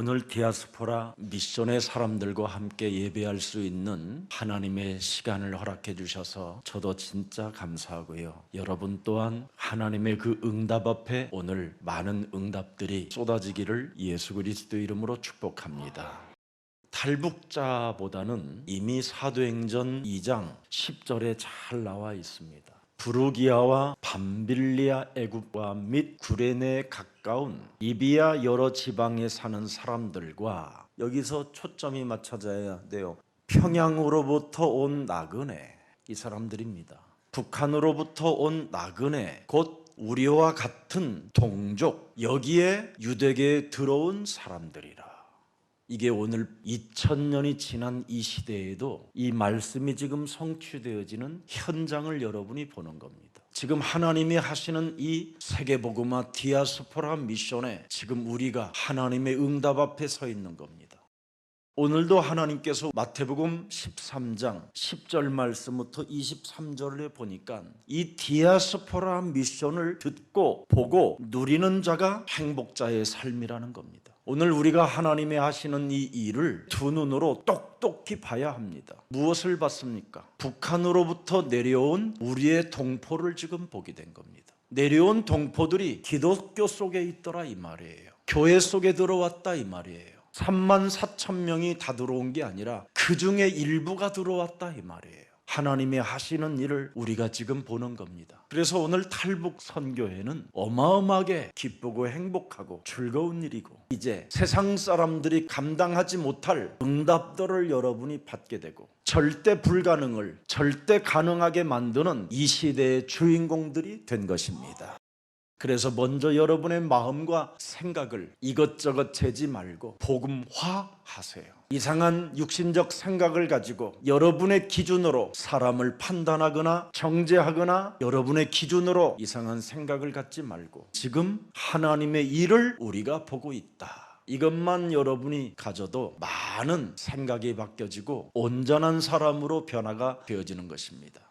오늘 디아스포라 미션의 사람들과 함께 예배할 수 있는 하나님의 시간을 허락해 주셔서 저도 진짜 감사하고요. 여러분 또한 하나님의 그 응답 앞에 오늘 많은 응답들이 쏟아지기를 예수 그리스도 이름으로 축복합니다. 탈북자보다는 이미 사도행전 2장 10절에 잘 나와 있습니다. 부르기아와 밤빌리아 애굽과 및 구레네에 가까운 리비아 여러 지방에 사는 사람들과, 여기서 초점이 맞춰져야 돼요. 평양으로부터 온 나그네, 이 사람들입니다. 북한으로부터 온 나그네, 곧 우리와 같은 동족, 여기에 유대계에 들어온 사람들이라. 이게 오늘 2000년이 지난 이 시대에도 이 말씀이 지금 성취되어지는 현장을 여러분이 보는 겁니다. 지금 하나님이 하시는 이 세계복음화 디아스포라 미션에 지금 우리가 하나님의 응답 앞에 서 있는 겁니다. 오늘도 하나님께서 마태복음 13장 10절 말씀부터 23절에 보니까 이 디아스포라 미션을 듣고 보고 누리는 자가 행복자의 삶이라는 겁니다. 오늘 우리가 하나님이 하시는 이 일을 두 눈으로 똑똑히 봐야 합니다. 무엇을 봤습니까? 북한으로부터 내려온 우리의 동포를 지금 보게 된 겁니다. 내려온 동포들이 기독교 속에 있더라 이 말이에요. 교회 속에 들어왔다 이 말이에요. 34,000명이 다 들어온 게 아니라 그 중에 일부가 들어왔다 이 말이에요. 하나님이 하시는 일을 우리가 지금 보는 겁니다. 그래서 오늘 탈북 선교회는 어마어마하게 기쁘고 행복하고 즐거운 일이고, 이제 세상 사람들이 감당하지 못할 응답들을 여러분이 받게 되고 절대 불가능을 절대 가능하게 만드는 이 시대의 주인공들이 된 것입니다. 그래서 먼저 여러분의 마음과 생각을 이것저것 재지 말고 복음화하세요. 이상한 육신적 생각을 가지고 여러분의 기준으로 사람을 판단하거나 정죄하거나 여러분의 기준으로 이상한 생각을 갖지 말고 지금 하나님의 일을 우리가 보고 있다, 이것만 여러분이 가져도 많은 생각이 바뀌어지고 온전한 사람으로 변화가 되어지는 것입니다.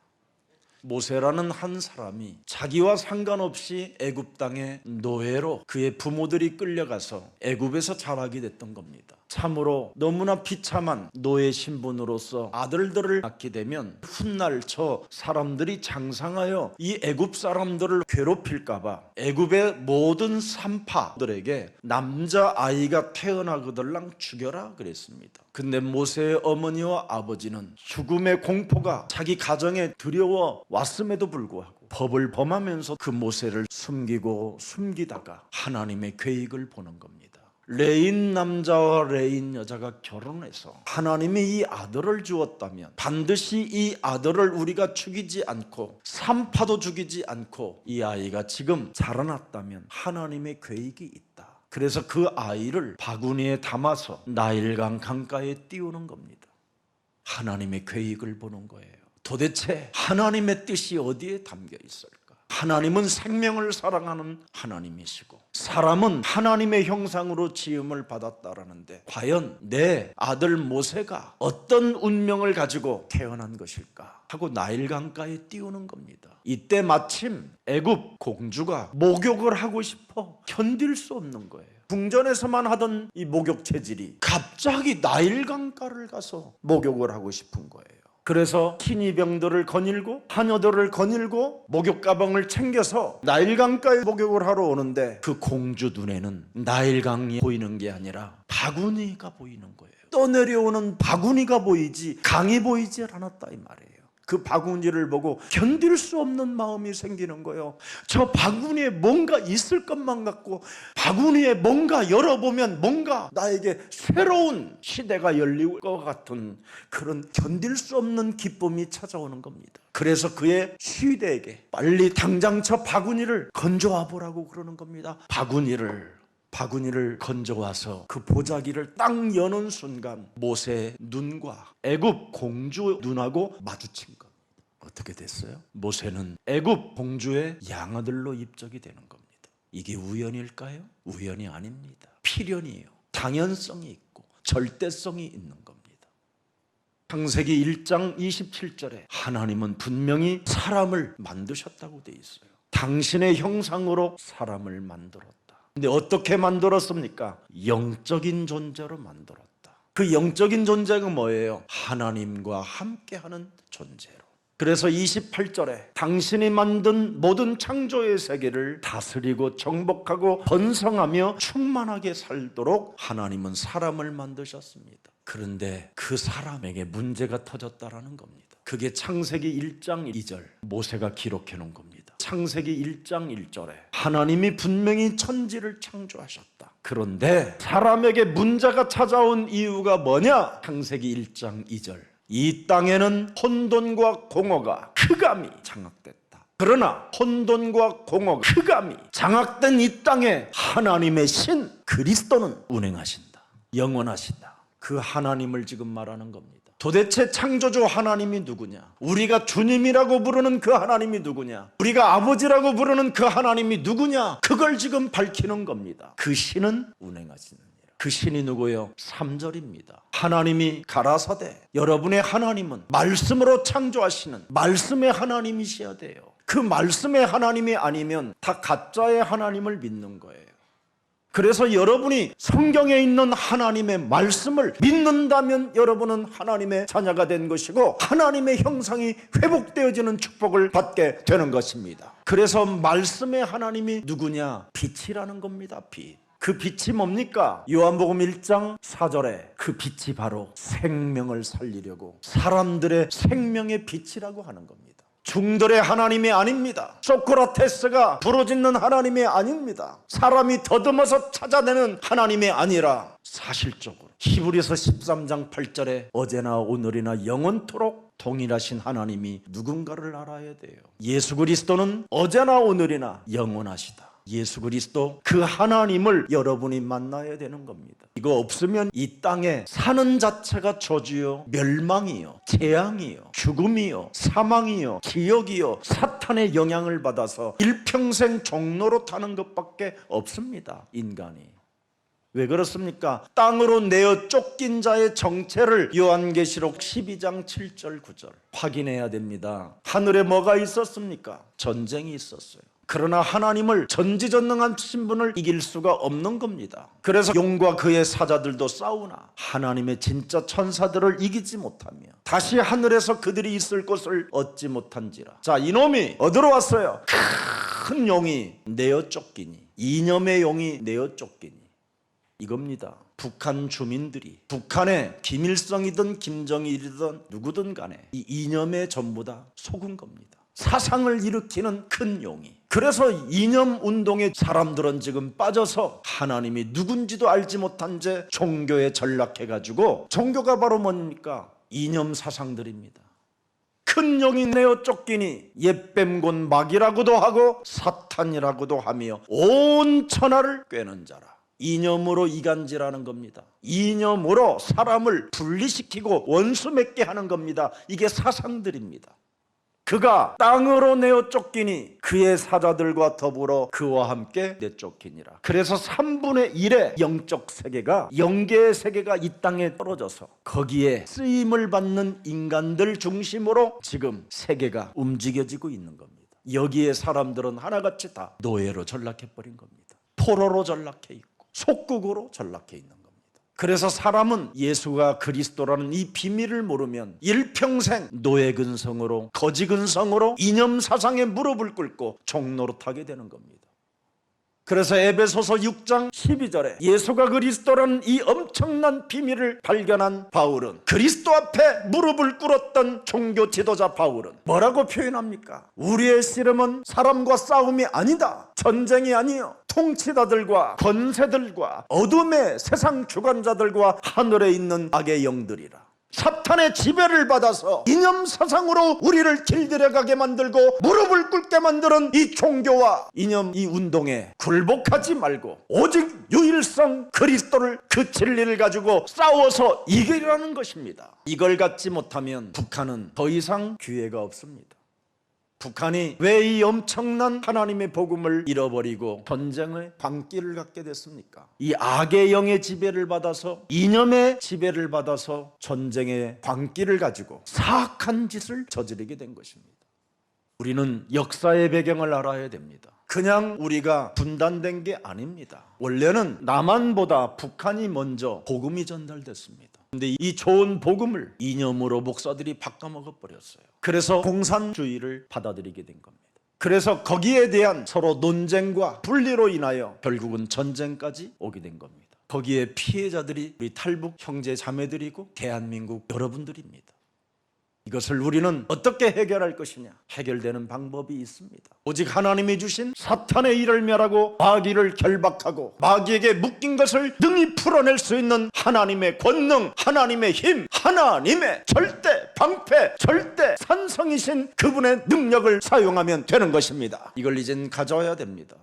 모세라는 한 사람이 자기와 상관없이 애굽 땅의 노예로 그의 부모들이 끌려가서 애굽에서 자라게 됐던 겁니다. 참으로 너무나 비참한 노예 신분으로서 아들들을 낳게 되면 훗날 저 사람들이 장상하여 이 애굽 사람들을 괴롭힐까봐 애굽의 모든 산파들에게 남자아이가 태어나거들랑 죽여라 그랬습니다. 근데 모세의 어머니와 아버지는 죽음의 공포가 자기 가정에 두려워 왔음에도 불구하고 법을 범하면서 그 모세를 숨기다가 하나님의 계획을 보는 겁니다. 레인 남자와 레인 여자가 결혼해서 하나님이 이 아들을 주었다면 반드시 이 아들을 우리가 죽이지 않고 산파도 죽이지 않고 이 아이가 지금 자라났다면 하나님의 계획이 있다. 그래서 그 아이를 바구니에 담아서 나일강 강가에 띄우는 겁니다. 하나님의 계획을 보는 거예요. 도대체 하나님의 뜻이 어디에 담겨 있을까? 하나님은 생명을 사랑하는 하나님이시고 사람은 하나님의 형상으로 지음을 받았다라는데 과연 내 아들 모세가 어떤 운명을 가지고 태어난 것일까 하고 나일강가에 띄우는 겁니다. 이때 마침 애굽 공주가 목욕을 하고 싶어 견딜 수 없는 거예요. 궁전에서만 하던 이 목욕 체질이 갑자기 나일강가를 가서 목욕을 하고 싶은 거예요. 그래서 신이병들을 거닐고 하녀들을 거닐고 목욕 가방을 챙겨서 나일강가에 목욕을 하러 오는데 그 공주 눈에는 나일강이 보이는 게 아니라 바구니가 보이는 거예요. 떠내려오는 바구니가 보이지 강이 보이지 않았다 이 말이에요. 그 바구니를 보고 견딜 수 없는 마음이 생기는 거예요. 저 바구니에 뭔가 있을 것만 같고 바구니에 뭔가 열어보면 뭔가 나에게 새로운 시대가 열릴 것 같은 그런 견딜 수 없는 기쁨이 찾아오는 겁니다. 그래서 그의 시대에게 빨리 당장 저 바구니를 건져와 보라고 그러는 겁니다. 바구니를 건져와서 그 보자기를 딱 여는 순간 모세의 눈과 애굽 공주 눈하고 마주친 겁니다. 어떻게 됐어요? 모세는 애굽 공주의 양아들로 입적이 되는 겁니다. 이게 우연일까요? 우연이 아닙니다. 필연이에요. 당연성이 있고 절대성이 있는 겁니다. 창세기 1장 27절에 하나님은 분명히 사람을 만드셨다고 돼 있어요. 당신의 형상으로 사람을 만들었다. 근데 어떻게 만들었습니까? 영적인 존재로 만들었다. 그 영적인 존재가 뭐예요? 하나님과 함께하는 존재로. 그래서 28절에 당신이 만든 모든 창조의 세계를 다스리고 정복하고 번성하며 충만하게 살도록 하나님은 사람을 만드셨습니다. 그런데 그 사람에게 문제가 터졌다라는 겁니다. 그게 창세기 1장 2절 모세가 기록해 놓은 겁니다. 창세기 1장 1절에 하나님이 분명히 천지를 창조하셨다. 그런데 사람에게 문제가 찾아온 이유가 뭐냐? 창세기 1장 2절 이 땅에는 혼돈과 공허가 크감이 장악됐다. 그러나 혼돈과 공허가 크감이 장악된 이 땅에 하나님의 신 그리스도는 운행하신다. 영원하신다. 그 하나님을 지금 말하는 겁니다. 도대체 창조주 하나님이 누구냐? 우리가 주님이라고 부르는 그 하나님이 누구냐? 우리가 아버지라고 부르는 그 하나님이 누구냐? 그걸 지금 밝히는 겁니다. 그 신은 운행하시는 그 신이 누구요? 3절입니다. 하나님이 가라사대 여러분의 하나님은 말씀으로 창조하시는 말씀의 하나님이셔야 돼요. 그 말씀의 하나님이 아니면 다 가짜의 하나님을 믿는 거예요. 그래서 여러분이 성경에 있는 하나님의 말씀을 믿는다면 여러분은 하나님의 자녀가 된 것이고 하나님의 형상이 회복되어지는 축복을 받게 되는 것입니다. 그래서 말씀의 하나님이 누구냐? 빛이라는 겁니다. 빛. 그 빛이 뭡니까? 요한복음 1장 4절에 그 빛이 바로 생명을 살리려고 사람들의 생명의 빛이라고 하는 겁니다. 중들의 하나님이 아닙니다. 소크라테스가 부르짖는 하나님이 아닙니다. 사람이 더듬어서 찾아내는 하나님이 아니라 사실적으로 히브리서 13장 8절에 어제나 오늘이나 영원토록 동일하신 하나님이 누군가를 알아야 돼요. 예수 그리스도는 어제나 오늘이나 영원하시다. 예수 그리스도 그 하나님을 여러분이 만나야 되는 겁니다. 이거 없으면 이 땅에 사는 자체가 저주요, 멸망이요, 재앙이요, 죽음이요, 사망이요, 기억이요, 사탄의 영향을 받아서 일평생 종로로 타는 것밖에 없습니다. 인간이. 왜 그렇습니까? 땅으로 내어 쫓긴 자의 정체를 요한계시록 12장 7절 9절 확인해야 됩니다. 하늘에 뭐가 있었습니까? 전쟁이 있었어요. 그러나 하나님을 전지전능한 신분을 이길 수가 없는 겁니다. 그래서 용과 그의 사자들도 싸우나 하나님의 진짜 천사들을 이기지 못하며 다시 하늘에서 그들이 있을 곳을 얻지 못한지라. 자, 이놈이 어디로 왔어요? 큰 용이 내어 쫓기니, 이념의 용이 내어 쫓기니, 이겁니다. 북한 주민들이 북한의 김일성이든 김정일이든 누구든 간에 이 이념에 전부 다 속은 겁니다. 사상을 일으키는 큰 용이. 그래서 이념 운동에 사람들은 지금 빠져서 하나님이 누군지도 알지 못한 채 종교에 전락해가지고, 종교가 바로 뭡니까? 이념 사상들입니다. 큰 용이 내어 쫓기니 옛뱀곧 막이라고도 하고 사탄이라고도 하며 온 천하를 꿰는 자라. 이념으로 이간질하는 겁니다. 이념으로 사람을 분리시키고 원수 맺게 하는 겁니다. 이게 사상들입니다. 그가 땅으로 내어 쫓기니 그의 사자들과 더불어 그와 함께 내쫓기니라. 그래서 3분의 1의 영적 세계가, 영계의 세계가 이 땅에 떨어져서 거기에 쓰임을 받는 인간들 중심으로 지금 세계가 움직여지고 있는 겁니다. 여기에 사람들은 하나같이 다 노예로 전락해버린 겁니다. 포로로 전락해 있고 속국으로 전락해 있는 겁니다. 그래서 사람은 예수가 그리스도라는 이 비밀을 모르면 일평생 노예 근성으로, 거지 근성으로 이념 사상에 무릎을 꿇고 종노릇하게 되는 겁니다. 그래서 에베소서 6장 12절에 예수가 그리스도라는 이 엄청난 비밀을 발견한 바울은, 그리스도 앞에 무릎을 꿇었던 종교 지도자 바울은 뭐라고 표현합니까? 우리의 씨름은 사람과 싸움이 아니다. 전쟁이 아니요, 통치자들과 권세들과 어둠의 세상 주관자들과 하늘에 있는 악의 영들이라. 사탄의 지배를 받아서 이념 사상으로 우리를 길들여가게 만들고 무릎을 꿇게 만드는 이 종교와 이념, 이 운동에 굴복하지 말고 오직 유일성 그리스도를, 그 진리를 가지고 싸워서 이기라는 것입니다. 이걸 갖지 못하면 북한은 더 이상 기회가 없습니다. 북한이 왜 이 엄청난 하나님의 복음을 잃어버리고 전쟁의 광기를 갖게 됐습니까? 이 악의 영의 지배를 받아서, 이념의 지배를 받아서 전쟁의 광기를 가지고 사악한 짓을 저지르게 된 것입니다. 우리는 역사의 배경을 알아야 됩니다. 그냥 우리가 분단된 게 아닙니다. 원래는 남한보다 북한이 먼저 복음이 전달됐습니다. 근데 이 좋은 복음을 이념으로 목사들이 바꿔먹어 버렸어요. 그래서 공산주의를 받아들이게 된 겁니다. 그래서 거기에 대한 서로 논쟁과 분리로 인하여 결국은 전쟁까지 오게 된 겁니다. 거기에 피해자들이 우리 탈북 형제 자매들이고 대한민국 여러분들입니다. 이것을 우리는 어떻게 해결할 것이냐? 해결되는 방법이 있습니다. 오직 하나님이 주신 사탄의 일을 멸하고 마귀를 결박하고 마귀에게 묶인 것을 능히 풀어낼 수 있는 하나님의 권능, 하나님의 힘, 하나님의 절대 방패, 절대 산성이신 그분의 능력을 사용하면 되는 것입니다. 이걸 이젠 가져야 됩니다.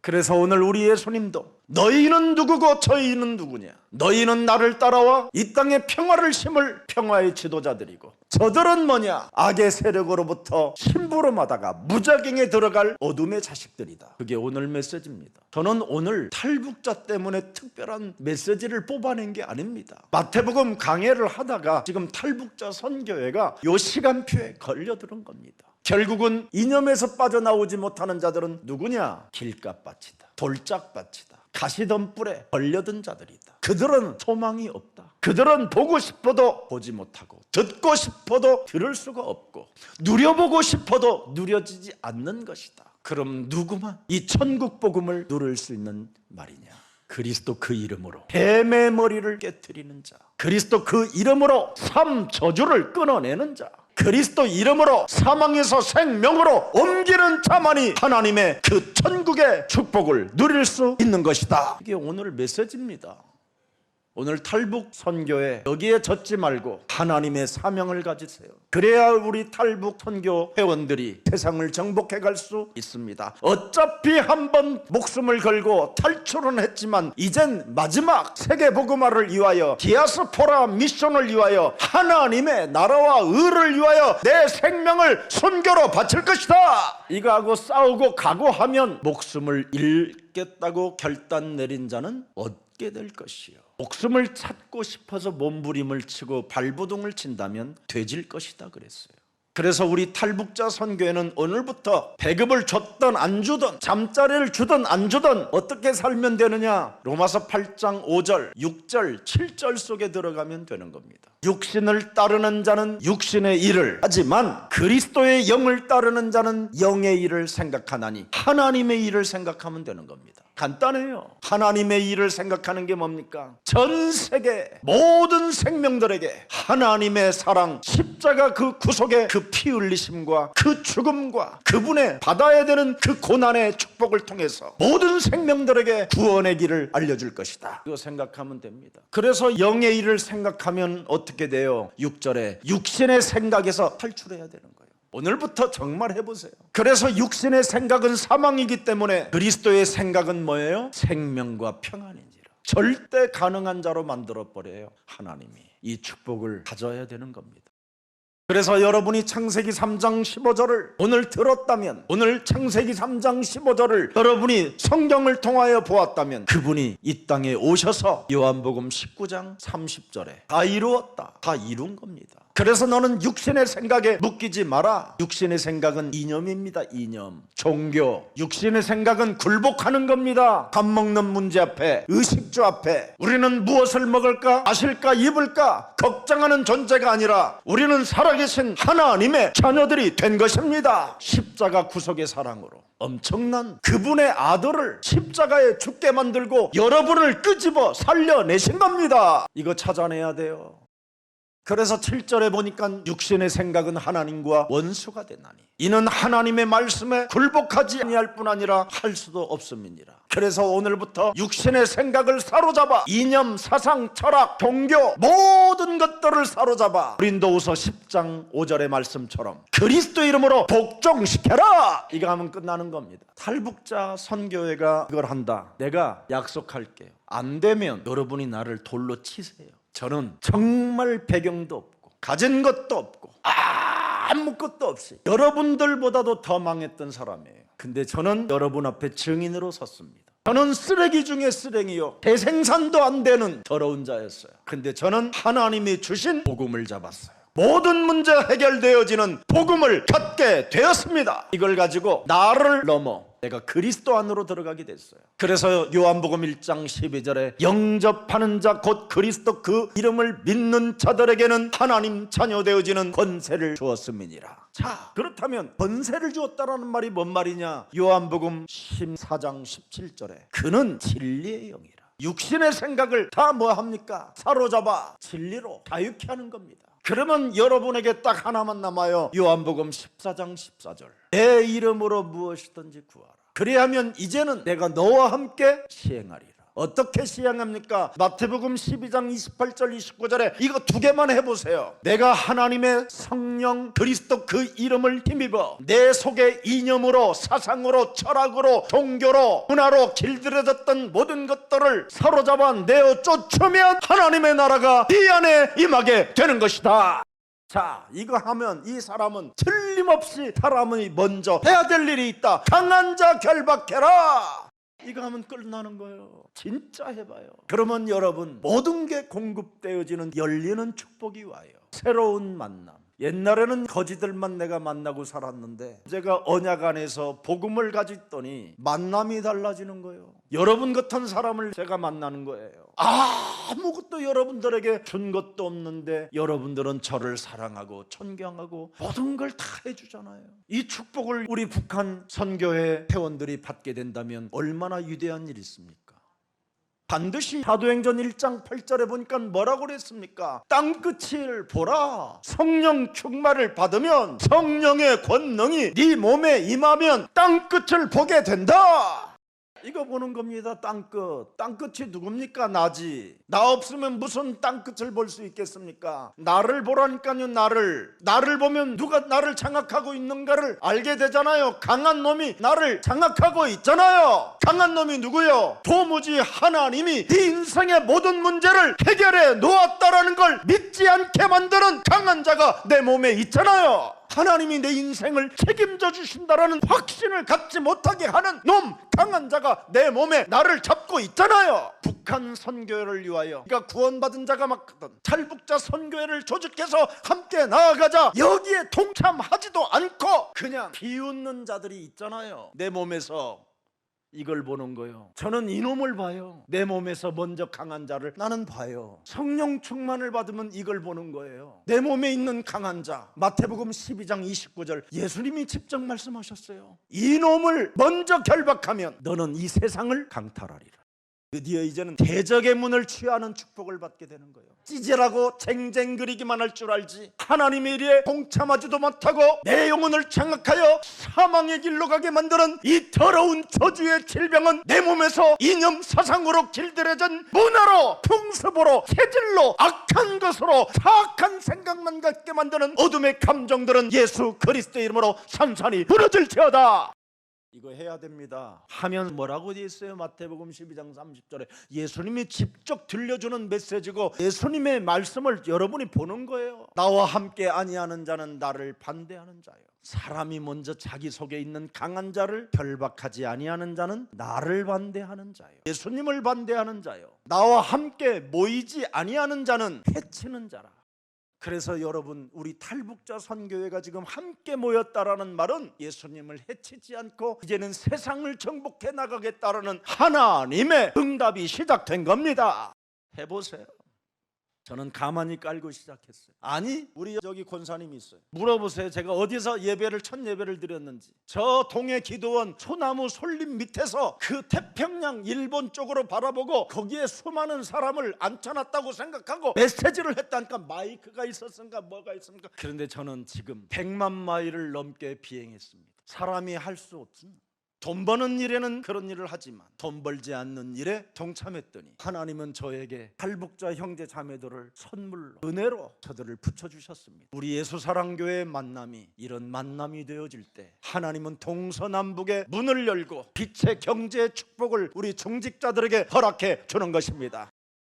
그래서 오늘 우리 예수님도 너희는 누구고 저희는 누구냐? 너희는 나를 따라와 이 땅에 평화를 심을 평화의 지도자들이고 저들은 뭐냐? 악의 세력으로부터 심부름하다가 무작위에 들어갈 어둠의 자식들이다. 그게 오늘 메시지입니다. 저는 오늘 탈북자 때문에 특별한 메시지를 뽑아낸 게 아닙니다. 마태복음 강해를 하다가 지금 탈북자 선교회가 요 시간표에 걸려드는 겁니다. 결국은 이념에서 빠져나오지 못하는 자들은 누구냐? 길값밭이다, 돌짝밭이다, 가시덤불에 걸려든 자들이다. 그들은 소망이 없다. 그들은 보고 싶어도 보지 못하고 듣고 싶어도 들을 수가 없고 누려보고 싶어도 누려지지 않는 것이다. 그럼 누구만 이 천국 복음을 누릴 수 있는 말이냐? 그리스도 그 이름으로 뱀의 머리를 깨트리는 자, 그리스도 그 이름으로 삶 저주를 끊어내는 자, 그리스도 이름으로 사망에서 생명으로 옮기는 자만이 하나님의 그 천국의 축복을 누릴 수 있는 것이다. 이게 오늘 메시지입니다. 오늘 탈북 선교에 여기에 젖지 말고 하나님의 사명을 가지세요. 그래야 우리 탈북 선교 회원들이 세상을 정복해 갈 수 있습니다. 어차피 한번 목숨을 걸고 탈출은 했지만 이젠 마지막 세계복음화를 위하여 디아스포라 미션을 위하여 하나님의 나라와 의를 위하여 내 생명을 선교로 바칠 것이다. 이거하고 싸우고 각오하면 목숨을 잃겠다고 결단 내린 자는 얻게 될 것이요, 목숨을 찾고 싶어서 몸부림을 치고 발버둥을 친다면 되질 것이다 그랬어요. 그래서 우리 탈북자 선교회는 오늘부터 배급을 줬든 안 주든 잠자리를 주든 안 주든 어떻게 살면 되느냐? 로마서 8장 5절 6절 7절 속에 들어가면 되는 겁니다. 육신을 따르는 자는 육신의 일을 하지만 그리스도의 영을 따르는 자는 영의 일을 생각하나니 하나님의 일을 생각하면 되는 겁니다. 간단해요. 하나님의 일을 생각하는 게 뭡니까? 전 세계 모든 생명들에게 하나님의 사랑, 십자가 그 구속의 그 피 흘리심과 그 죽음과 그분의 받아야 되는 그 고난의 축복을 통해서 모든 생명들에게 구원의 길을 알려줄 것이다. 이거 생각하면 됩니다. 그래서 영의 일을 생각하면 어떻게 돼요? 6절에 육신의 생각에서 탈출해야 되는 거예요. 오늘부터 정말 해보세요. 그래서 육신의 생각은 사망이기 때문에 그리스도의 생각은 뭐예요? 생명과 평안인지라. 절대 가능한 자로 만들어버려요. 하나님이 이 축복을 가져야 되는 겁니다. 그래서 여러분이 창세기 3장 15절을 오늘 들었다면, 오늘 창세기 3장 15절을 여러분이 성경을 통하여 보았다면 그분이 이 땅에 오셔서 요한복음 19장 30절에 다 이루었다, 다 이룬 겁니다. 그래서 너는 육신의 생각에 묶이지 마라. 육신의 생각은 이념입니다. 이념, 종교. 육신의 생각은 굴복하는 겁니다. 밥 먹는 문제 앞에, 의식주 앞에 우리는 무엇을 먹을까, 마실까, 입을까 걱정하는 존재가 아니라 우리는 살아계신 하나님의 자녀들이 된 것입니다. 십자가 구속의 사랑으로 엄청난 그분의 아들을 십자가에 죽게 만들고 여러분을 끄집어 살려내신 겁니다. 이거 찾아내야 돼요. 그래서 7절에 보니까 육신의 생각은 하나님과 원수가 되나니 이는 하나님의 말씀에 굴복하지 아니할 뿐 아니라 할 수도 없음이니라. 그래서 오늘부터 육신의 생각을 사로잡아 이념, 사상, 철학, 종교 모든 것들을 사로잡아 고린도후서 10장 5절의 말씀처럼 그리스도 이름으로 복종시켜라. 이거 하면 끝나는 겁니다. 탈북자 선교회가 이걸 한다. 내가 약속할게요. 안 되면 여러분이 나를 돌로 치세요. 저는 정말 배경도 없고 가진 것도 없고 아무것도 없이 여러분들보다도 더 망했던 사람이에요. 근데 저는 여러분 앞에 증인으로 섰습니다. 저는 쓰레기 중에 쓰레기요, 대생산도 안 되는 더러운 자였어요. 근데 저는 하나님이 주신 복음을 잡았어요. 모든 문제 해결되어지는 복음을 갖게 되었습니다. 이걸 가지고 나를 넘어 내가 그리스도 안으로 들어가게 됐어요. 그래서 요한복음 1장 12절에 영접하는 자 곧 그리스도 그 이름을 믿는 자들에게는 하나님 자녀 되어지는 권세를 주었음이니라. 자, 그렇다면 권세를 주었다라는 말이 뭔 말이냐? 요한복음 14장 17절에 그는 진리의 영이라. 육신의 생각을 다 뭐 합니까? 사로잡아 진리로 자유케 하는 겁니다. 그러면 여러분에게 딱 하나만 남아요. 요한복음 14장 14절 내 이름으로 무엇이든지 구하라. 그리하면 이제는 내가 너와 함께 시행하리라. 어떻게 시행합니까? 마태복음 12장 28절 29절에 이거 두 개만 해보세요. 내가 하나님의 성령 그리스도 그 이름을 힘입어 내 속에 이념으로 사상으로 철학으로 종교로 문화로 길들여졌던 모든 것들을 사로잡아 내어 쫓으면 하나님의 나라가 네 안에 임하게 되는 것이다. 자, 이거 하면 이 사람은 틀림없이 사람이 먼저 해야 될 일이 있다. 강한 자 결박해라. 이거 하면 끝나는 거예요. 진짜 해봐요. 그러면 여러분 모든 게 공급되어지는 열리는 축복이 와요. 새로운 만남. 옛날에는 거지들만 내가 만나고 살았는데 제가 언약 안에서 복음을 가졌더니 만남이 달라지는 거예요. 여러분 같은 사람을 제가 만나는 거예요. 아무것도 여러분들에게 준 것도 없는데 여러분들은 저를 사랑하고 존경하고 모든 걸 다 해주잖아요. 이 축복을 우리 북한 선교회 회원들이 받게 된다면 얼마나 위대한 일이 있습니까? 반드시 사도행전 1장 8절에 보니까 뭐라고 그랬습니까? 땅끝을 보라. 성령 충만을 받으면 성령의 권능이 네 몸에 임하면 땅끝을 보게 된다. 이거 보는 겁니다. 땅끝. 땅끝이 누굽니까? 나지. 나 없으면 무슨 땅끝을 볼 수 있겠습니까? 나를 보라니까요. 나를 보면 누가 나를 장악하고 있는가를 알게 되잖아요. 강한 놈이 나를 장악하고 있잖아요. 강한 놈이 누구요? 도무지 하나님이 네 인생의 모든 문제를 해결해 놓았다라는 걸 믿지 않게 만드는 강한 자가 내 몸에 있잖아요. 하나님이 내 인생을 책임져 주신다라는 확신을 갖지 못하게 하는 놈 강한 자가 내 몸에 나를 잡고 있잖아요. 북한 선교회를 위하여 그러니까 구원받은 자가 많거든. 탈북자 선교회를 조직해서 함께 나아가자. 여기에 동참하지도 않고 그냥 비웃는 자들이 있잖아요. 내 몸에서 이걸 보는 거예요. 저는 이놈을 봐요. 내 몸에서 먼저 강한 자를 나는 봐요. 성령 충만을 받으면 이걸 보는 거예요. 내 몸에 있는 강한 자. 마태복음 12장 29절 예수님이 직접 말씀하셨어요. 이놈을 먼저 결박하면 너는 이 세상을 강탈하리라. 드디어 이제는 대적의 문을 취하는 축복을 받게 되는 거예요. 찌질하고 쟁쟁그리기만 할 줄 알지 하나님의 일에 동참하지도 못하고 내 영혼을 장악하여 사망의 길로 가게 만드는 이 더러운 저주의 질병은 내 몸에서 이념 사상으로 길들여진 문화로 풍습으로 체질로 악한 것으로 사악한 생각만 갖게 만드는 어둠의 감정들은 예수 그리스도의 이름으로 산산이 무너질지어다. 이거 해야 됩니다. 하면 뭐라고 되어 있어요? 마태복음 12장 30절에 예수님이 직접 들려주는 메시지고 예수님의 말씀을 여러분이 보는 거예요. 나와 함께 아니하는 자는 나를 반대하는 자요. 사람이 먼저 자기 속에 있는 강한 자를 결박하지 아니하는 자는 나를 반대하는 자요. 예수님을 반대하는 자요. 나와 함께 모이지 아니하는 자는 해치는 자라. 그래서 여러분 우리 탈북자 선교회가 지금 함께 모였다라는 말은 예수님을 해치지 않고 이제는 세상을 정복해 나가겠다라는 하나님의 응답이 시작된 겁니다. 해보세요. 저는 가만히 깔고 시작했어요. 아니 우리 저기 권사님이 있어요. 물어보세요. 제가 어디서 첫 예배를 드렸는지. 저 동해 기도원 소나무 솔림 밑에서 그 태평양 일본 쪽으로 바라보고 거기에 수많은 사람을 앉혀놨다고 생각하고 메시지를 했다니까 마이크가 있었는가 뭐가 있습니까? 그런데 저는 지금 100만 마일을 넘게 비행했습니다. 사람이 할 수 없습니다. 돈 버는 일에는 그런 일을 하지만 돈 벌지 않는 일에 동참했더니 하나님은 저에게 탈북자 형제 자매들을 선물로 은혜로 저들을 붙여주셨습니다. 우리 예수사랑교회의 만남이 이런 만남이 되어질 때 하나님은 동서남북의 문을 열고 빛의 경제의 축복을 우리 중직자들에게 허락해 주는 것입니다.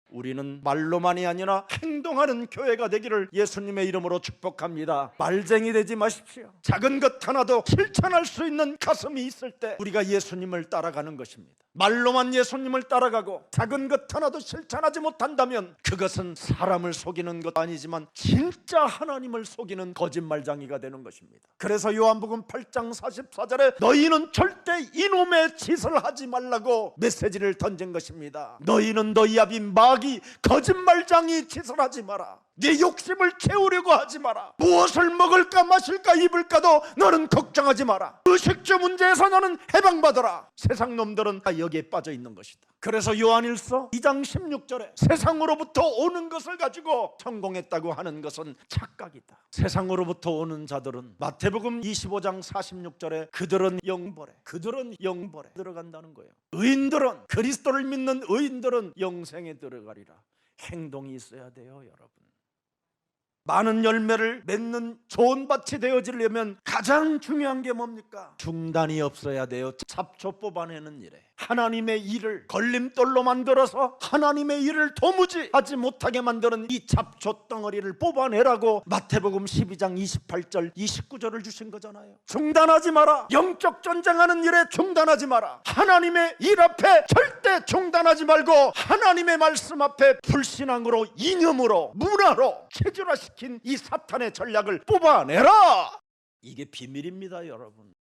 우리는 말로만이 아니라 행동하는 교회가 되기를 예수님의 이름으로 축복합니다. 말쟁이 되지 마십시오. 작은 것 하나도 실천할 수 있는 가슴이 있을 때 우리가 예수님을 따라가는 것입니다. 말로만 예수님을 따라가고 작은 것 하나도 실천하지 못한다면 그것은 사람을 속이는 것 아니지만 진짜 하나님을 속이는 거짓말쟁이가 되는 것입니다. 그래서 요한복음 8장 44절에 너희는 절대 이놈의 짓을 하지 말라고 메시지를 던진 것입니다. 너희는 너희 아비 마귀 거짓말쟁이 짓을 하지 마라. 네 욕심을 채우려고 하지 마라. 무엇을 먹을까 마실까 입을까도 너는 걱정하지 마라. 의식주 문제에서 너는 해방받아라. 세상 놈들은 다 여기에 빠져 있는 것이다. 그래서 요한일서 2장 16절에 세상으로부터 오는 것을 가지고 성공했다고 하는 것은 착각이다. 세상으로부터 오는 자들은 마태복음 25장 46절에 그들은 영벌에 들어간다는 거예요. 의인들은, 그리스도를 믿는 의인들은 영생에 들어가리라. 행동이 있어야 돼요, 여러분. 많은 열매를 맺는 좋은 밭이 되어지려면 가장 중요한 게 뭡니까? 중단이 없어야 돼요. 잡초 뽑아내는 일에 하나님의 일을 걸림돌로 만들어서 하나님의 일을 도무지 하지 못하게 만드는 이 잡초 덩어리를 뽑아내라고 마태복음 12장 28절 29절을 주신 거잖아요. 중단하지 마라. 영적 전쟁하는 일에 중단하지 마라. 하나님의 일 앞에 절대 중단하지 말고 하나님의 말씀 앞에 불신앙으로, 이념으로, 문화로 체질화시킨 이 사탄의 전략을 뽑아내라. 이게 비밀입니다, 여러분.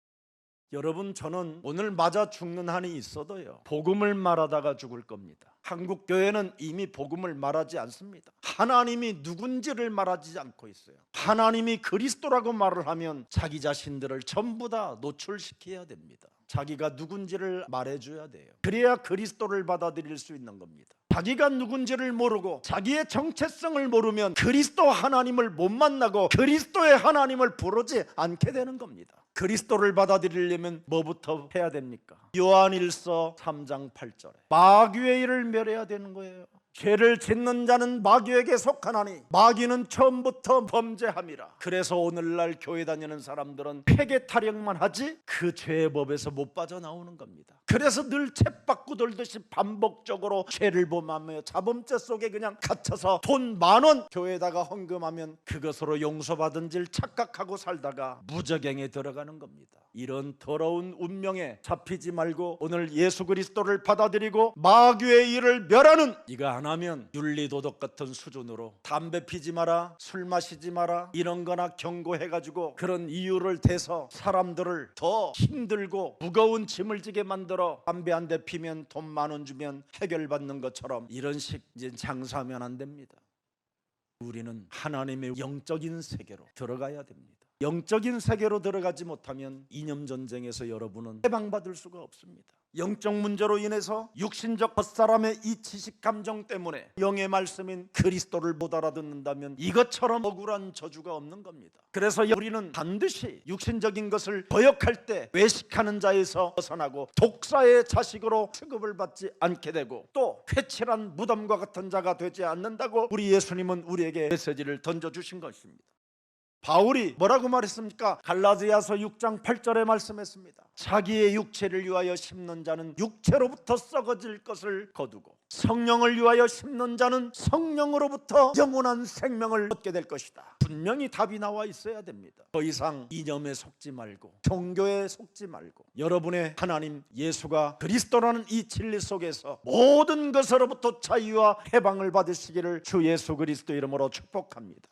여러분, 저는 오늘 맞아 죽는 한이 있어도요 복음을 말하다가 죽을 겁니다. 한국 교회는 이미 복음을 말하지 않습니다. 하나님이 누군지를 말하지 않고 있어요. 하나님이 그리스도라고 말을 하면 자기 자신들을 전부 다 노출시켜야 됩니다. 자기가 누군지를 말해줘야 돼요. 그래야 그리스도를 받아들일 수 있는 겁니다. 자기가 누군지를 모르고 자기의 정체성을 모르면 그리스도 하나님을 못 만나고 그리스도의 하나님을 부르지 않게 되는 겁니다. 그리스도를 받아들이려면 뭐부터 해야 됩니까? 요한일서 3장 8절에 마귀의 일을 멸해야 되는 거예요. 죄를 짓는 자는 마귀에게 속하나니 마귀는 처음부터 범죄함이라. 그래서 오늘날 교회 다니는 사람들은 회개 타령만 하지 그 죄의 법에서 못 빠져나오는 겁니다. 그래서 늘 쳇바퀴 돌듯이 반복적으로 죄를 범하며 자범죄 속에 그냥 갇혀서 돈 10,000원 교회에다가 헌금하면 그것으로 용서받은 줄 착각하고 살다가 무저갱에 들어가는 겁니다. 이런 더러운 운명에 잡히지 말고 오늘 예수 그리스도를 받아들이고 마귀의 일을 멸하는, 이거 안 하면 윤리도덕 같은 수준으로 담배 피지 마라, 술 마시지 마라 이런 거나 경고해가지고 그런 이유를 대서 사람들을 더 힘들고 무거운 짐을 지게 만들어 담배 한 대 피면 돈 10,000원 주면 해결받는 것처럼 이런 식 이제 장사하면 안 됩니다. 우리는 하나님의 영적인 세계로 들어가야 됩니다. 영적인 세계로 들어가지 못하면 이념 전쟁에서 여러분은 해방받을 수가 없습니다. 영적 문제로 인해서 육신적 겉사람의 이 지식 감정 때문에 영의 말씀인 그리스도를 못 알아듣는다면 이것처럼 억울한 저주가 없는 겁니다. 그래서 우리는 반드시 육신적인 것을 거역할 때 외식하는 자에서 벗어나고 독사의 자식으로 취급을 받지 않게 되고 또 회칠한 무덤과 같은 자가 되지 않는다고 우리 예수님은 우리에게 메시지를 던져주신 것입니다. 바울이 뭐라고 말했습니까? 갈라디아서 6장 8절에 말씀했습니다. 자기의 육체를 위하여 심는 자는 육체로부터 썩어질 것을 거두고 성령을 위하여 심는 자는 성령으로부터 영원한 생명을 얻게 될 것이다. 분명히 답이 나와 있어야 됩니다. 더 이상 이념에 속지 말고 종교에 속지 말고 여러분의 하나님 예수가 그리스도라는 이 진리 속에서 모든 것으로부터 자유와 해방을 받으시기를 주 예수 그리스도 이름으로 축복합니다.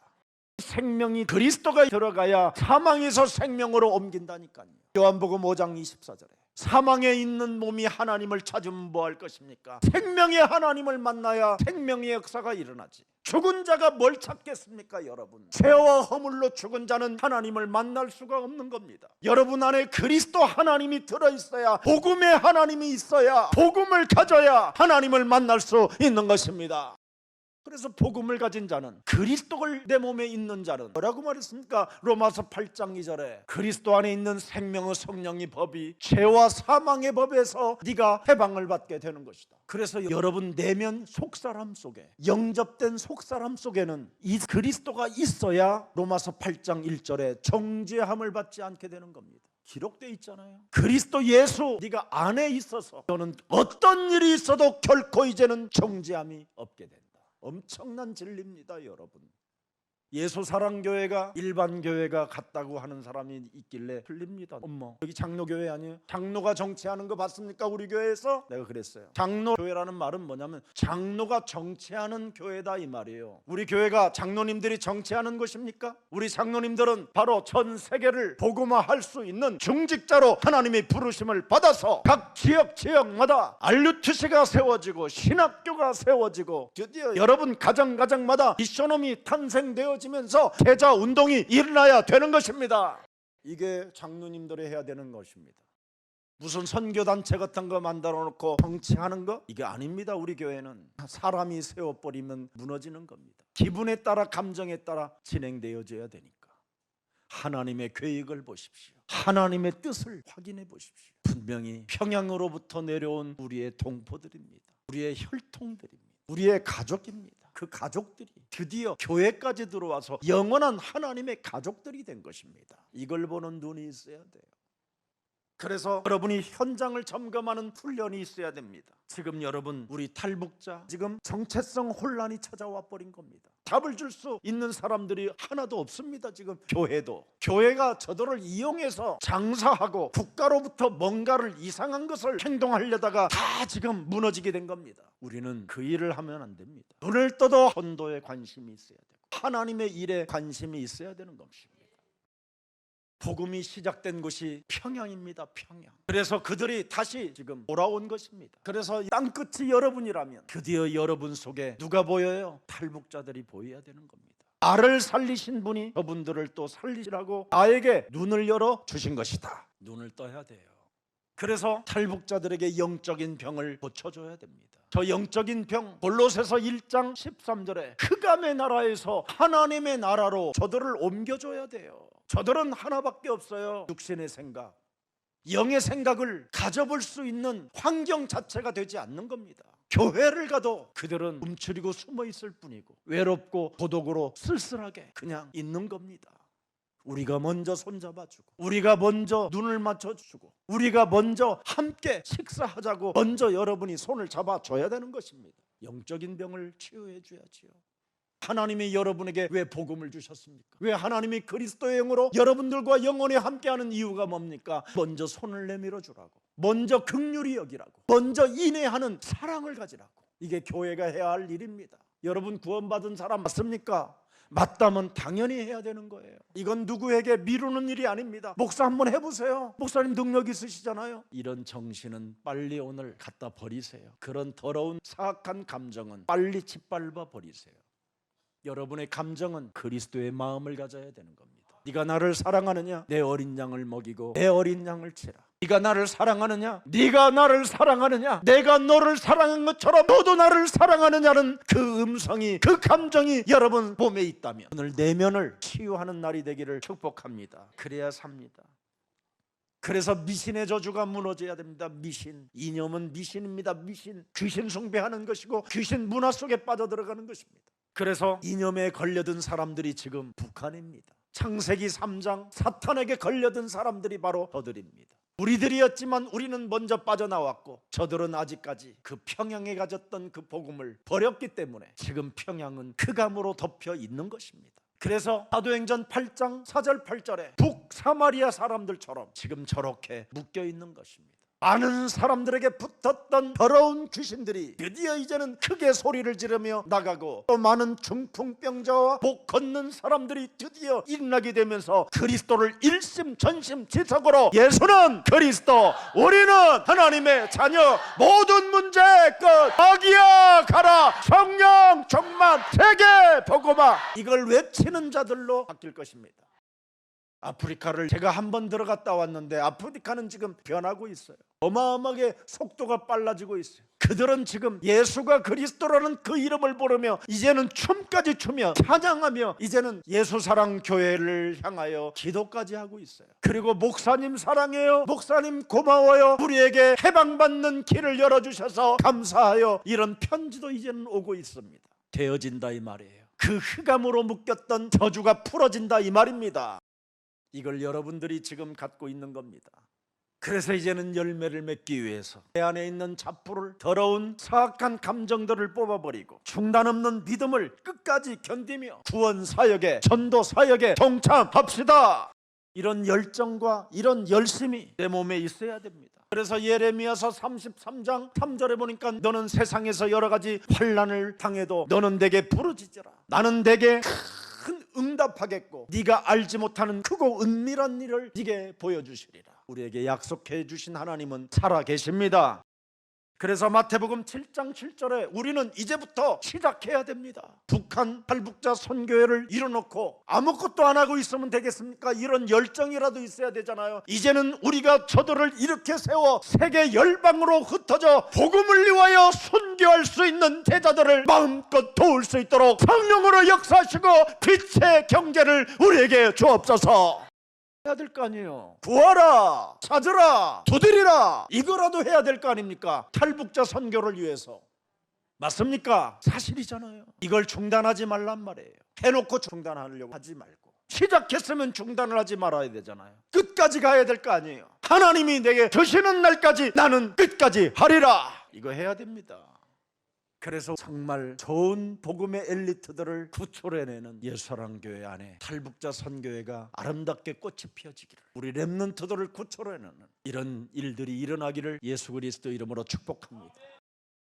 생명이 그리스도가 들어가야 사망에서 생명으로 옮긴다니까요. 요한복음 5장 24절에 사망에 있는 몸이 하나님을 찾으면 뭐 할 것입니까? 생명의 하나님을 만나야 생명의 역사가 일어나지. 죽은 자가 뭘 찾겠습니까, 여러분? 죄와 허물로 죽은 자는 하나님을 만날 수가 없는 겁니다. 여러분 안에 그리스도 하나님이 들어있어야, 복음의 하나님이 있어야, 복음을 가져야 하나님을 만날 수 있는 것입니다. 그래서 복음을 가진 자는, 그리스도를 내 몸에 있는 자는 뭐라고 말했습니까? 로마서 8장 2절에 그리스도 안에 있는 생명의 성령의 법이 죄와 사망의 법에서 네가 해방을 받게 되는 것이다. 그래서 여러분 내면 속사람 속에, 영접된 속사람 속에는 이 그리스도가 있어야 로마서 8장 1절에 정죄함을 받지 않게 되는 겁니다. 기록되어 있잖아요. 그리스도 예수 네가 안에 있어서 너는 어떤 일이 있어도 결코 이제는 정죄함이 없게 된다. 엄청난 진리입니다, 여러분. 예수사랑교회가 일반 교회가 같다고 하는 사람이 있길래 틀립니다. 어머, 여기 장로교회 아니에요? 장로가 정치하는 거 봤습니까? 우리 교회에서? 내가 그랬어요. 장로교회라는 말은 뭐냐면 장로가 정치하는 교회다 이 말이에요. 우리 교회가 장로님들이 정치하는 것입니까? 우리 장로님들은 바로 전 세계를 복음화할 수 있는 중직자로 하나님의 부르심을 받아서 각 지역마다 RUTC가 세워지고 신학교가 세워지고 드디어 여러분 가정마다 미션홈이 탄생되어지면서 제자 운동이 일어나야 되는 것입니다. 이게 장로님들이 해야 되는 것입니다. 무슨 선교단체 같은 거 만들어 놓고 정치하는 거? 이게 아닙니다. 우리 교회는 사람이 세워버리면 무너지는 겁니다. 기분에 따라 감정에 따라 진행되어져야 되니까 하나님의 계획을 보십시오. 하나님의 뜻을 확인해 보십시오. 분명히 평양으로부터 내려온 우리의 동포들입니다. 우리의 혈통들입니다. 우리의 가족입니다. 그 가족들이 드디어 교회까지 들어와서 영원한 하나님의 가족들이 된 것입니다. 이걸 보는 눈이 있어야 돼요. 그래서 여러분이 현장을 점검하는 훈련이 있어야 됩니다. 지금 여러분 우리 탈북자 지금 정체성 혼란이 찾아와 버린 겁니다. 답을 줄 수 있는 사람들이 하나도 없습니다. 지금 교회가 저들을 이용해서 장사하고 국가로부터 뭔가를 이상한 것을 행동하려다가 다 지금 무너지게 된 겁니다. 우리는 그 일을 하면 안 됩니다. 눈을 떠도 전도에 관심이 있어야 되고 하나님의 일에 관심이 있어야 되는 것입니다. 복음이 시작된 곳이 평양입니다. 평양. 그래서 그들이 다시 지금 돌아온 것입니다. 그래서 땅끝이 여러분이라면 드디어 여러분 속에 누가 보여요? 탈북자들이 보여야 되는 겁니다. 나를 살리신 분이 저분들을 또 살리시라고 나에게 눈을 열어 주신 것이다. 눈을 떠야 돼요. 그래서 탈북자들에게 영적인 병을 고쳐줘야 됩니다. 저 영적인 병 골로새서 1장 13절에 흑암의 나라에서 하나님의 나라로 저들을 옮겨줘야 돼요. 저들은 하나밖에 없어요. 육신의 생각, 영의 생각을 가져볼 수 있는 환경 자체가 되지 않는 겁니다. 교회를 가도 그들은 움츠리고 숨어 있을 뿐이고 외롭고 고독으로 쓸쓸하게 그냥 있는 겁니다. 우리가 먼저 손잡아주고 우리가 먼저 눈을 맞춰주고 우리가 먼저 함께 식사하자고 먼저 여러분이 손을 잡아줘야 되는 것입니다. 영적인 병을 치유해 줘야지요. 하나님이 여러분에게 왜 복음을 주셨습니까? 왜 하나님이 그리스도의 영으로 여러분들과 영원히 함께하는 이유가 뭡니까? 먼저 손을 내밀어 주라고, 먼저 긍휼히 여기라고, 먼저 인내하는 사랑을 가지라고. 이게 교회가 해야 할 일입니다. 여러분 구원받은 사람 맞습니까? 맞다면 당연히 해야 되는 거예요. 이건 누구에게 미루는 일이 아닙니다. 목사 한번 해보세요. 목사님 능력 있으시잖아요. 이런 정신은 빨리 오늘 갖다 버리세요. 그런 더러운 사악한 감정은 빨리 짓밟아 버리세요. 여러분의 감정은 그리스도의 마음을 가져야 되는 겁니다. 네가 나를 사랑하느냐? 내 어린 양을 먹이고 내 어린 양을 치라. 네가 나를 사랑하느냐? 네가 나를 사랑하느냐? 내가 너를 사랑한 것처럼 너도 나를 사랑하느냐는 그 음성이, 그 감정이 여러분 몸에 있다면 오늘 내면을 치유하는 날이 되기를 축복합니다. 그래야 삽니다. 그래서 미신의 저주가 무너져야 됩니다. 미신, 이념은 미신입니다. 미신, 귀신 숭배하는 것이고 귀신 문화 속에 빠져들어가는 것입니다. 그래서 이념에 걸려든 사람들이 지금 북한입니다. 창세기 3장 사탄에게 걸려든 사람들이 바로 저들입니다. 우리들이었지만 우리는 먼저 빠져나왔고 저들은 아직까지 그 평양에 가졌던 그 복음을 버렸기 때문에 지금 평양은 흑암으로 덮여 있는 것입니다. 그래서 사도행전 8장 4절 8절에 북사마리아 사람들처럼 지금 저렇게 묶여 있는 것입니다. 많은 사람들에게 붙었던 더러운 귀신들이 드디어 이제는 크게 소리를 지르며 나가고 또 많은 중풍병자와 못 걷는 사람들이 드디어 일어나게 되면서 그리스도를 일심전심지석으로 예수는 그리스도, 우리는 하나님의 자녀, 모든 문제의 끝, 아기야 가라, 성령 충만, 세계 복음화, 이걸 외치는 자들로 바뀔 것입니다. 아프리카를 제가 한번 들어갔다 왔는데 아프리카는 지금 변하고 있어요. 어마어마하게 속도가 빨라지고 있어요. 그들은 지금 예수가 그리스도라는 그 이름을 부르며 이제는 춤까지 추며 찬양하며 이제는 예수사랑 교회를 향하여 기도까지 하고 있어요. 그리고 목사님 사랑해요, 목사님 고마워요, 우리에게 해방받는 길을 열어주셔서 감사하여, 이런 편지도 이제는 오고 있습니다. 되어진다 이 말이에요. 그 흑암으로 묶였던 저주가 풀어진다 이 말입니다. 이걸 여러분들이 지금 갖고 있는 겁니다. 그래서 이제는 열매를 맺기 위해서 내 안에 있는 잡부를, 더러운 사악한 감정들을 뽑아버리고 중단 없는 믿음을 끝까지 견디며 구원 사역에, 전도 사역에 동참합시다. 이런 열정과 이런 열심이 내 몸에 있어야 됩니다. 그래서 예레미야서 33장 3절에 보니까 너는 세상에서 여러 가지 환난을 당해도 너는 내게 부르짖으라. 나는 내게 큰 응답하겠고 네가 알지 못하는 크고 은밀한 일을 네게 보여주시리라. 우리에게 약속해 주신 하나님은 살아계십니다. 그래서 마태복음 7장 7절에 우리는 이제부터 시작해야 됩니다. 북한 탈북자 선교회를 이뤄놓고 아무것도 안 하고 있으면 되겠습니까? 이런 열정이라도 있어야 되잖아요. 이제는 우리가 저들을 이렇게 세워 세계 열방으로 흩어져 복음을 위하여 선교할 수 있는 제자들을 마음껏 도울 수 있도록 성령으로 역사하시고 빛의 경제를 우리에게 주옵소서. 해야 될 거 아니에요. 구하라, 찾으라, 두드리라, 이거라도 해야 될 거 아닙니까? 탈북자 선교를 위해서. 맞습니까? 사실이잖아요. 이걸 중단하지 말란 말이에요. 해놓고 중단하려고 하지 말고 시작했으면 중단을 하지 말아야 되잖아요. 끝까지 가야 될 거 아니에요. 하나님이 내게 주시는 날까지 나는 끝까지 하리라. 이거 해야 됩니다. 그래서 정말 좋은 복음의 엘리트들을 구출해내는 예수사랑교회 안에 탈북자 선교회가 아름답게 꽃이 피어지기를, 우리 렘넌트들을 구출해내는 이런 일들이 일어나기를 예수 그리스도 이름으로 축복합니다.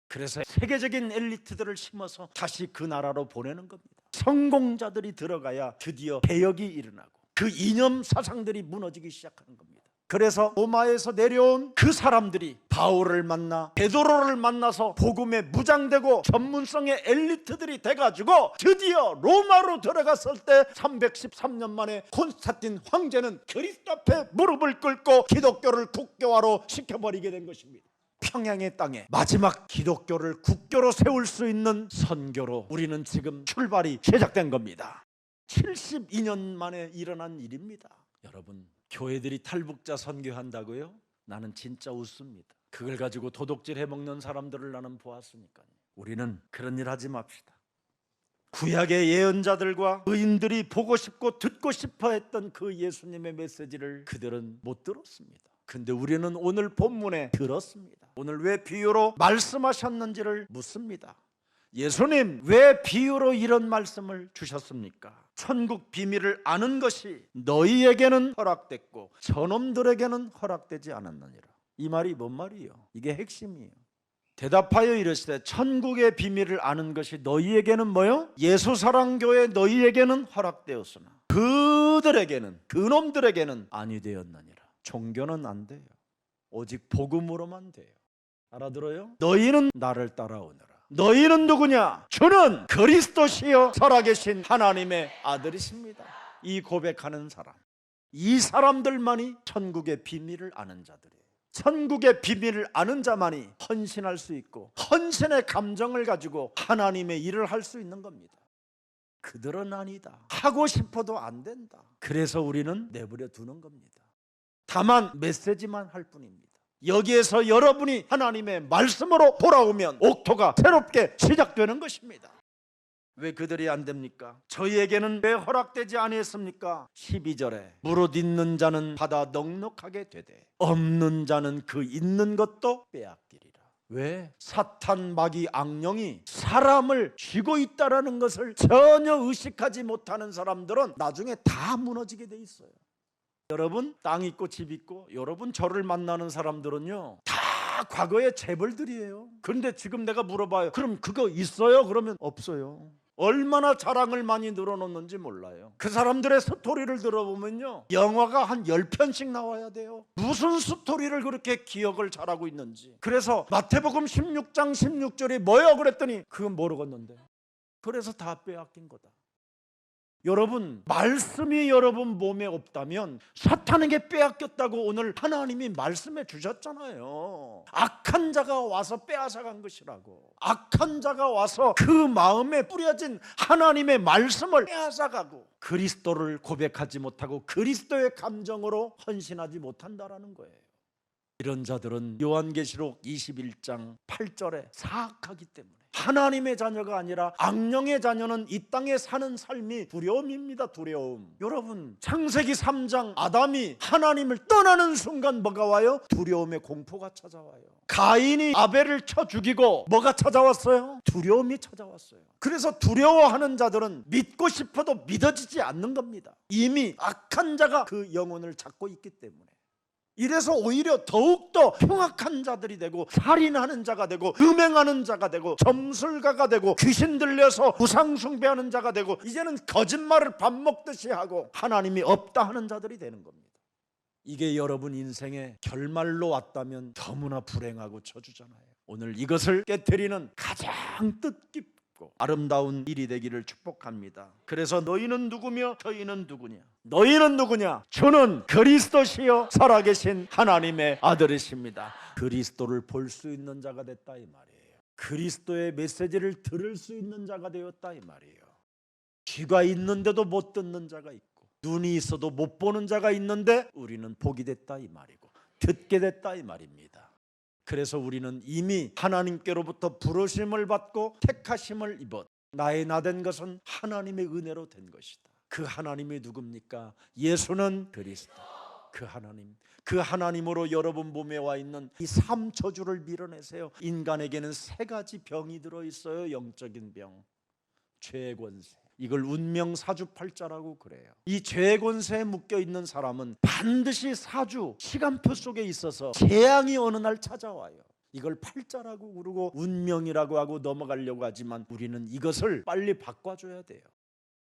그래서 세계적인 엘리트들을 심어서 다시 그 나라로 보내는 겁니다. 성공자들이 들어가야 드디어 개혁이 일어나고 그 이념 사상들이 무너지기 시작하는 겁니다. 그래서 로마에서 내려온 그 사람들이 바울을 만나 베드로를 만나서 복음에 무장되고 전문성의 엘리트들이 돼가지고 드디어 로마로 들어갔을 때 313년 만에 콘스탄틴 황제는 그리스도 앞에 무릎을 꿇고 기독교를 국교화로 시켜버리게 된 것입니다. 평양의 땅에 마지막 기독교를 국교로 세울 수 있는 선교로 우리는 지금 출발이 시작된 겁니다. 72년 만에 일어난 일입니다. 여러분, 교회들이 탈북자 선교한다고요? 나는 진짜 웃습니다. 그걸 가지고 도둑질 해먹는 사람들을 나는 보았으니까요. 우리는 그런 일 하지 맙시다. 구약의 예언자들과 의인들이 보고 싶고 듣고 싶어 했던 그 예수님의 메시지를 그들은 못 들었습니다. 근데 우리는 오늘 본문에 들었습니다. 오늘 왜 비유로 말씀하셨는지를 묻습니다. 예수님, 왜 비유로 이런 말씀을 주셨습니까? 천국 비밀을 아는 것이 너희에게는 허락됐고 저놈들에게는 허락되지 않았느니라. 이 말이 뭔 말이에요? 이게 핵심이에요. 대답하여 이르시되 천국의 비밀을 아는 것이 너희에게는 뭐요? 예수사랑교회 너희에게는 허락되었으나 그들에게는, 그놈들에게는 아니 되었느니라. 종교는 안 돼요. 오직 복음으로만 돼요. 알아들어요? 너희는 나를 따라오너라. 너희는 누구냐? 주는 그리스도시요 살아계신 하나님의 아들이십니다. 이 고백하는 사람, 이 사람들만이 천국의 비밀을 아는 자들이에요. 천국의 비밀을 아는 자만이 헌신할 수 있고 헌신의 감정을 가지고 하나님의 일을 할 수 있는 겁니다. 그들은 아니다. 하고 싶어도 안 된다. 그래서 우리는 내버려 두는 겁니다. 다만 메시지만 할 뿐입니다. 여기에서 여러분이 하나님의 말씀으로 돌아오면 옥토가 새롭게 시작되는 것입니다. 왜 그들이 안 됩니까? 저희에게는 왜 허락되지 아니했습니까? 12절에 무릇 있는 자는 받아 넉넉하게 되되 없는 자는 그 있는 것도 빼앗기리라. 왜? 사탄 마귀 악령이 사람을 쥐고 있다는 것을 전혀 의식하지 못하는 사람들은 나중에 다 무너지게 돼 있어요. 여러분, 땅 있고 집 있고 여러분 저를 만나는 사람들은요 다 과거의 재벌들이에요. 그런데 지금 내가 물어봐요. 그럼 그거 있어요? 그러면 없어요. 얼마나 자랑을 많이 늘어놓는지 몰라요. 그 사람들의 스토리를 들어보면요 영화가 한 10편씩 나와야 돼요. 무슨 스토리를 그렇게 기억을 잘하고 있는지. 그래서 마태복음 16장 16절이 뭐야 그랬더니 그건 모르겠는데. 그래서 다 빼앗긴 거다. 여러분, 말씀이 여러분 몸에 없다면 사탄에게 빼앗겼다고 오늘 하나님이 말씀해 주셨잖아요. 악한 자가 와서 빼앗아간 것이라고. 악한 자가 와서 그 마음에 뿌려진 하나님의 말씀을 빼앗아가고 그리스도를 고백하지 못하고 그리스도의 감정으로 헌신하지 못한다라는 거예요. 이런 자들은 요한계시록 21장 8절에 사악하기 때문에 하나님의 자녀가 아니라 악령의 자녀는 이 땅에 사는 삶이 두려움입니다. 두려움. 여러분, 창세기 3장 아담이 하나님을 떠나는 순간 뭐가 와요? 두려움의 공포가 찾아와요. 가인이 아벨을 쳐 죽이고 뭐가 찾아왔어요? 두려움이 찾아왔어요. 그래서 두려워하는 자들은 믿고 싶어도 믿어지지 않는 겁니다. 이미 악한 자가 그 영혼을 잡고 있기 때문에. 이래서 오히려 더욱더 흉악한 자들이 되고 살인하는 자가 되고 음행하는 자가 되고 점술가가 되고 귀신 들려서 우상 숭배하는 자가 되고 이제는 거짓말을 밥 먹듯이 하고 하나님이 없다 하는 자들이 되는 겁니다. 이게 여러분 인생의 결말로 왔다면 너무나 불행하고 저주잖아요. 오늘 이것을 깨트리는 가장 뜻깊고 아름다운 일이 되기를 축복합니다. 그래서 너희는 누구며 저희는 누구냐? 너희는 누구냐? 주는 그리스도시요 살아계신 하나님의 아들이십니다. 그리스도를 볼 수 있는 자가 됐다 이 말이에요. 그리스도의 메시지를 들을 수 있는 자가 되었다 이 말이에요. 귀가 있는데도 못 듣는 자가 있고 눈이 있어도 못 보는 자가 있는데 우리는 보게 됐다 이 말이고 듣게 됐다 이 말입니다. 그래서 우리는 이미 하나님께로부터 부르심을 받고 택하심을 입었. 나의 나된 것은 하나님의 은혜로 된 것이다. 그 하나님이 누굽니까? 예수는 그리스도. 그 하나님, 그 하나님으로 여러분 몸에 와 있는 이 삶 저주를 밀어내세요. 인간에게는 세 가지 병이 들어있어요. 영적인 병, 죄의 권세. 이걸 운명사주팔자라고 그래요. 이 죄의 권세에 묶여있는 사람은 반드시 사주, 시간표 속에 있어서 재앙이 어느 날 찾아와요. 이걸 팔자라고 부르고 운명이라고 하고 넘어가려고 하지만 우리는 이것을 빨리 바꿔줘야 돼요.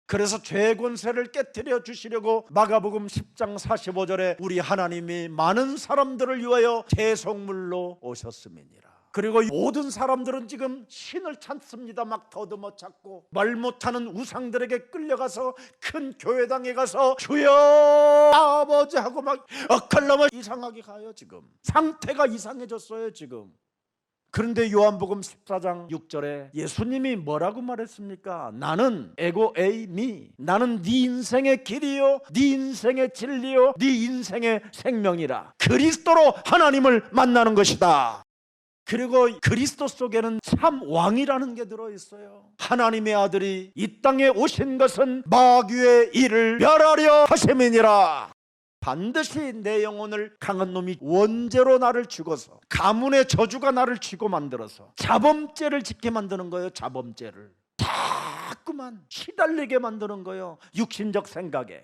그래서 죄의 권세를 깨트려 주시려고 마가복음 10장 45절에 우리 하나님이 많은 사람들을 위하여 대속물로 오셨음이니라. 그리고 모든 사람들은 지금 신을 찾습니다. 막 더듬어 찾고 말 못하는 우상들에게 끌려가서 큰 교회당에 가서 주여 아버지 하고 막 엇갈라면 이상하게 가요. 지금 상태가 이상해졌어요 지금. 그런데 요한복음 14장 6절에 예수님이 뭐라고 말했습니까? 나는 에고 에이미, 나는 네 인생의 길이요 네 인생의 진리요 네 인생의 생명이라. 그리스도로 하나님을 만나는 것이다. 그리고 그리스도 속에는 참 왕이라는 게 들어있어요. 하나님의 아들이 이 땅에 오신 것은 마귀의 일을 멸하려 하심이니라. 반드시 내 영혼을 강한 놈이 원죄로 나를 죽어서 가문의 저주가 나를 쥐고 만들어서 자범죄를 짓게 만드는 거예요. 자범죄를 자꾸만 시달리게 만드는 거예요. 육신적 생각에.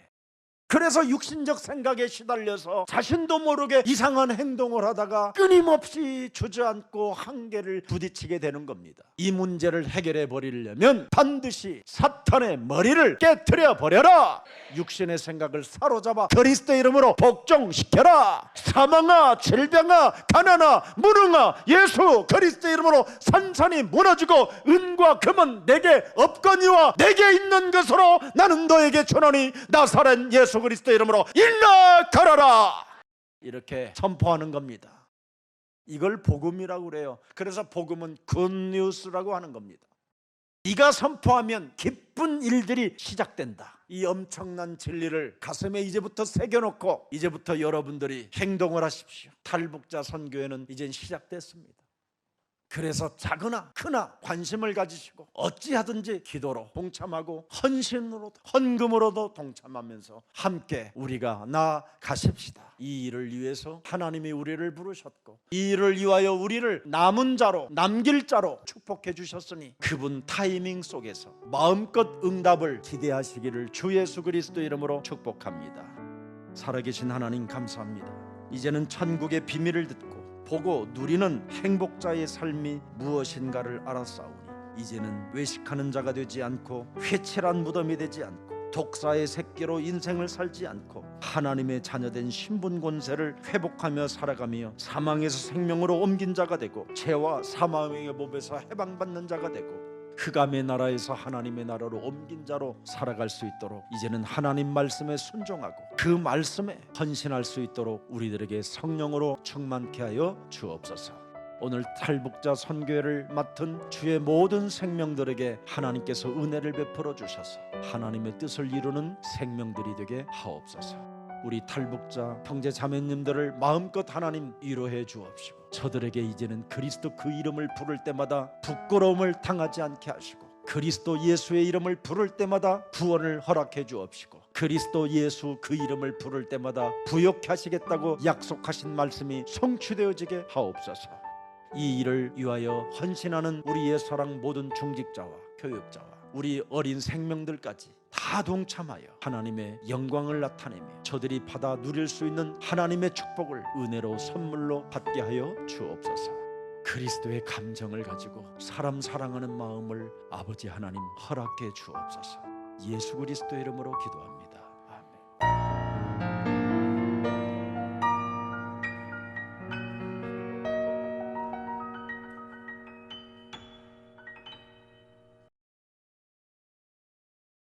그래서 육신적 생각에 시달려서 자신도 모르게 이상한 행동을 하다가 끊임없이 주저앉고 한계를 부딪히게 되는 겁니다. 이 문제를 해결해 버리려면 반드시 사탄의 머리를 깨트려 버려라. 육신의 생각을 사로잡아 그리스도의 이름으로 복종시켜라. 사망아 질병아 가난아 무능아 예수 그리스도의 이름으로 산산이 무너지고 은과 금은 내게 없거니와 내게 있는 것으로 나는 너에게 주노니 나사렛 예수 그리스도의 이름으로 일어나 가라라. 이렇게 선포하는 겁니다. 이걸 복음이라고 그래요. 그래서 복음은 굿뉴스라고 하는 겁니다. 네가 선포하면 기쁜 일들이 시작된다. 이 엄청난 진리를 가슴에 이제부터 새겨놓고 이제부터 여러분들이 행동을 하십시오. 탈북자 선교회는 이젠 시작됐습니다. 그래서 작으나 크나 관심을 가지시고 어찌하든지 기도로 동참하고 헌신으로 헌금으로도 동참하면서 함께 우리가 나아가십시다. 이 일을 위해서 하나님이 우리를 부르셨고 이 일을 위하여 우리를 남은 자로 남길 자로 축복해 주셨으니 그분 타이밍 속에서 마음껏 응답을 기대하시기를 주 예수 그리스도 이름으로 축복합니다. 살아계신 하나님 감사합니다. 이제는 천국의 비밀을 듣고 보고 누리는 행복자의 삶이 무엇인가를 알았사오니 이제는 외식하는 자가 되지 않고 회칠한 무덤이 되지 않고 독사의 새끼로 인생을 살지 않고 하나님의 자녀된 신분 권세를 회복하며 살아가며 사망에서 생명으로 옮긴 자가 되고 죄와 사망의 몸에서 해방받는 자가 되고 흑암의 나라에서 하나님의 나라로 옮긴 자로 살아갈 수 있도록 이제는 하나님 말씀에 순종하고 그 말씀에 헌신할 수 있도록 우리들에게 성령으로 충만케 하여 주옵소서. 오늘 탈북자 선교회를 맡은 주의 모든 생명들에게 하나님께서 은혜를 베풀어 주셔서 하나님의 뜻을 이루는 생명들이 되게 하옵소서. 우리 탈북자 형제 자매님들을 마음껏 하나님 위로해 주옵시고, 저들에게 이제는 그리스도 그 이름을 부를 때마다 부끄러움을 당하지 않게 하시고, 그리스도 예수의 이름을 부를 때마다 구원을 허락해 주옵시고, 그리스도 예수 그 이름을 부를 때마다 부욕케 하시겠다고 약속하신 말씀이 성취되어지게 하옵소서. 이 일을 위하여 헌신하는 우리의 사랑 모든 중직자와 교육자와 우리 어린 생명들까지 다 동참하여 하나님의 영광을 나타내며 저들이 받아 누릴 수 있는 하나님의 축복을 은혜로 선물로 받게 하여 주옵소서. 그리스도의 감정을 가지고 사람 사랑하는 마음을 아버지 하나님 허락해 주옵소서. 예수 그리스도의 이름으로 기도합니다.